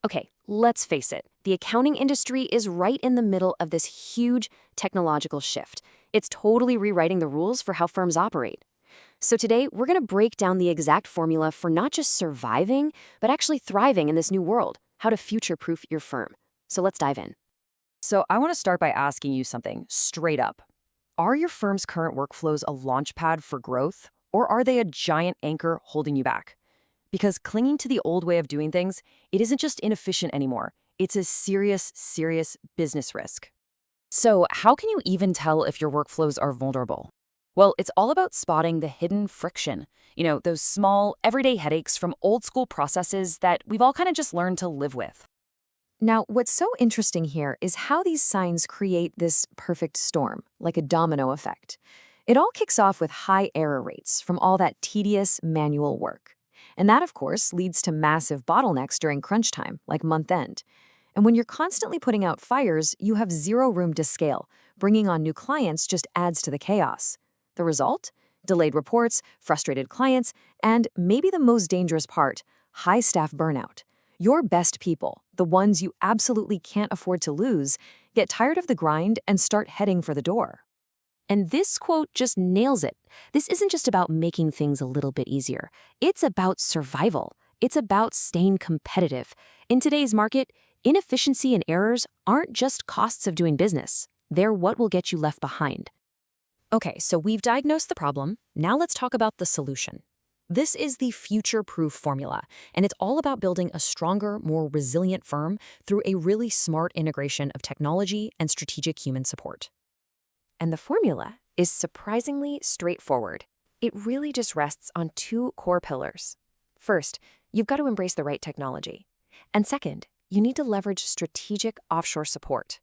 Okay, let's face it. The accounting industry is right in the middle of this huge technological shift. It's totally rewriting the rules for how firms operate. So today, we're going to break down the exact formula for not just surviving, but actually thriving in this new world, how to future-proof your firm. So let's dive in. So I want to start by asking you something straight up. Are your firm's current workflows a launchpad for growth, or are they a giant anchor holding you back? Because clinging to the old way of doing things, it isn't just inefficient anymore. It's a serious, serious business risk. So how can you even tell if your workflows are vulnerable? Well, it's all about spotting the hidden friction. Those small, everyday headaches from old school processes that we've all kind of just learned to live with. Now, what's so interesting here is how these signs create this perfect storm, like a domino effect. It all kicks off with high error rates from all that tedious manual work. And that, of course, leads to massive bottlenecks during crunch time, like month end. And when you're constantly putting out fires, you have zero room to scale. Bringing on new clients just adds to the chaos. The result? Delayed reports, frustrated clients, and maybe the most dangerous part, high staff burnout. Your best people, the ones you absolutely can't afford to lose, get tired of the grind and start heading for the door. And this quote just nails it. This isn't just about making things a little bit easier. It's about survival. It's about staying competitive. In today's market, inefficiency and errors aren't just costs of doing business. They're what will get you left behind. Okay, so we've diagnosed the problem. Now let's talk about the solution. This is the future-proof formula, and it's all about building a stronger, more resilient firm through a really smart integration of technology and strategic human support. And the formula is surprisingly straightforward. It really just rests on two core pillars. First, you've got to embrace the right technology. And second, you need to leverage strategic offshore support.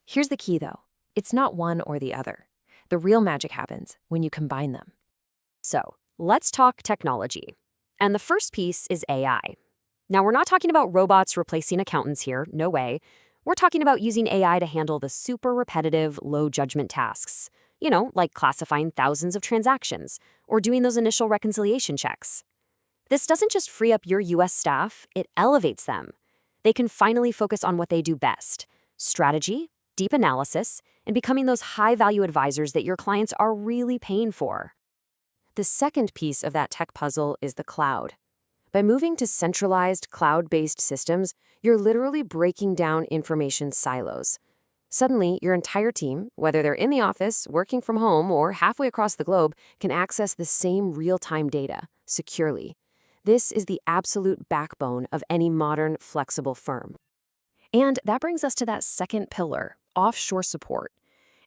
Here's the key, though. It's not one or the other. The real magic happens when you combine them. So, let's talk technology. And the first piece is AI. Now, we're not talking about robots replacing accountants here, no way. We're talking about using AI to handle the super repetitive, low-judgment tasks. Like classifying thousands of transactions or doing those initial reconciliation checks. This doesn't just free up your US staff, it elevates them. They can finally focus on what they do best: strategy, deep analysis, and becoming those high-value advisors that your clients are really paying for. The second piece of that tech puzzle is the cloud. By moving to centralized, cloud-based systems, you're literally breaking down information silos. Suddenly, your entire team, whether they're in the office, working from home, or halfway across the globe, can access the same real-time data securely. This is the absolute backbone of any modern, flexible firm. And that brings us to that second pillar, offshore support.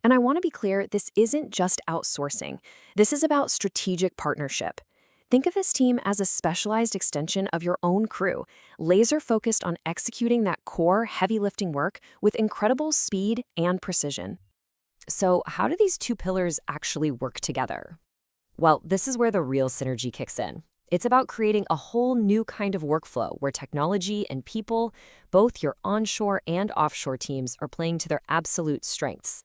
And I want to be clear, this isn't just outsourcing. This is about strategic partnership. Think of this team as a specialized extension of your own crew, laser-focused on executing that core, heavy-lifting work with incredible speed and precision. So how do these two pillars actually work together? Well, this is where the real synergy kicks in. It's about creating a whole new kind of workflow where technology and people, both your onshore and offshore teams, are playing to their absolute strengths.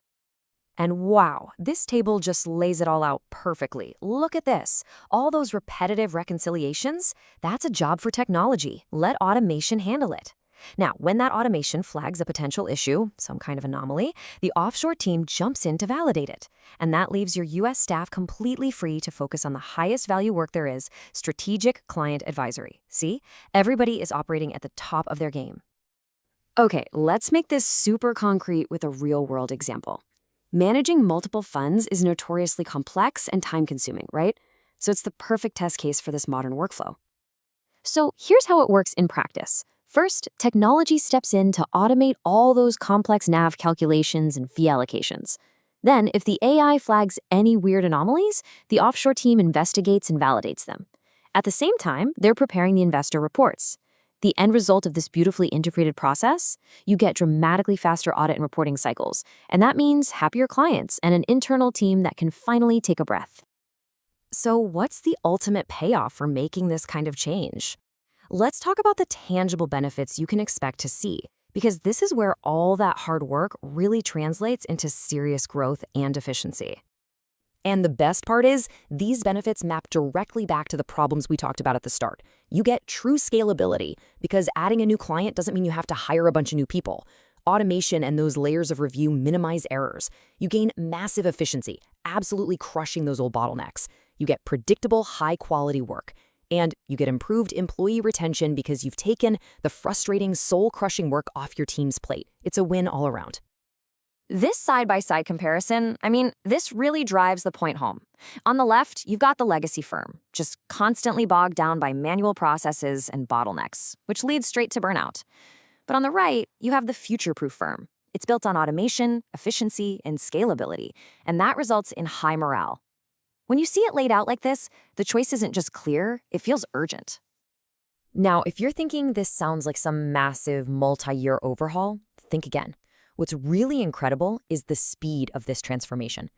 And wow, this table just lays it all out perfectly. Look at this. All those repetitive reconciliations, that's a job for technology. Let automation handle it. Now, when that automation flags a potential issue, some kind of anomaly, the offshore team jumps in to validate it. And that leaves your US staff completely free to focus on the highest value work there is, strategic client advisory. See? Everybody is operating at the top of their game. Okay, let's make this super concrete with a real-world example. Managing multiple funds is notoriously complex and time-consuming, right? So it's the perfect test case for this modern workflow. So here's how it works in practice. First, technology steps in to automate all those complex NAV calculations and fee allocations. Then, if the AI flags any weird anomalies, the offshore team investigates and validates them. At the same time, they're preparing the investor reports. The end result of this beautifully integrated process? You get dramatically faster audit and reporting cycles, and that means happier clients and an internal team that can finally take a breath. So what's the ultimate payoff for making this kind of change? Let's talk about the tangible benefits you can expect to see, because this is where all that hard work really translates into serious growth and efficiency. And the best part is, these benefits map directly back to the problems we talked about at the start. You get true scalability, because adding a new client doesn't mean you have to hire a bunch of new people. Automation and those layers of review minimize errors. You gain massive efficiency, absolutely crushing those old bottlenecks. You get predictable, high-quality work. And you get improved employee retention because you've taken the frustrating, soul-crushing work off your team's plate. It's a win all around. This side-by-side comparison, this really drives the point home. On the left, you've got the legacy firm, just constantly bogged down by manual processes and bottlenecks, which leads straight to burnout. But on the right, you have the future-proof firm. It's built on automation, efficiency, and scalability, and that results in high morale. When you see it laid out like this, the choice isn't just clear, it feels urgent. Now, if you're thinking this sounds like some massive multi-year overhaul, think again. What's really incredible is the speed of this transformation.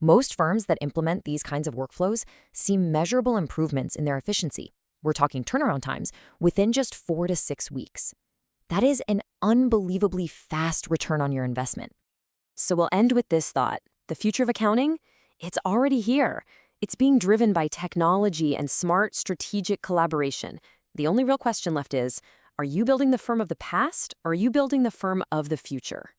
Most firms that implement these kinds of workflows see measurable improvements in their efficiency. We're talking turnaround times within just 4 to 6 weeks. That is an unbelievably fast return on your investment. So we'll end with this thought. The future of accounting? It's already here. It's being driven by technology and smart, strategic collaboration. The only real question left is, are you building the firm of the past, or are you building the firm of the future?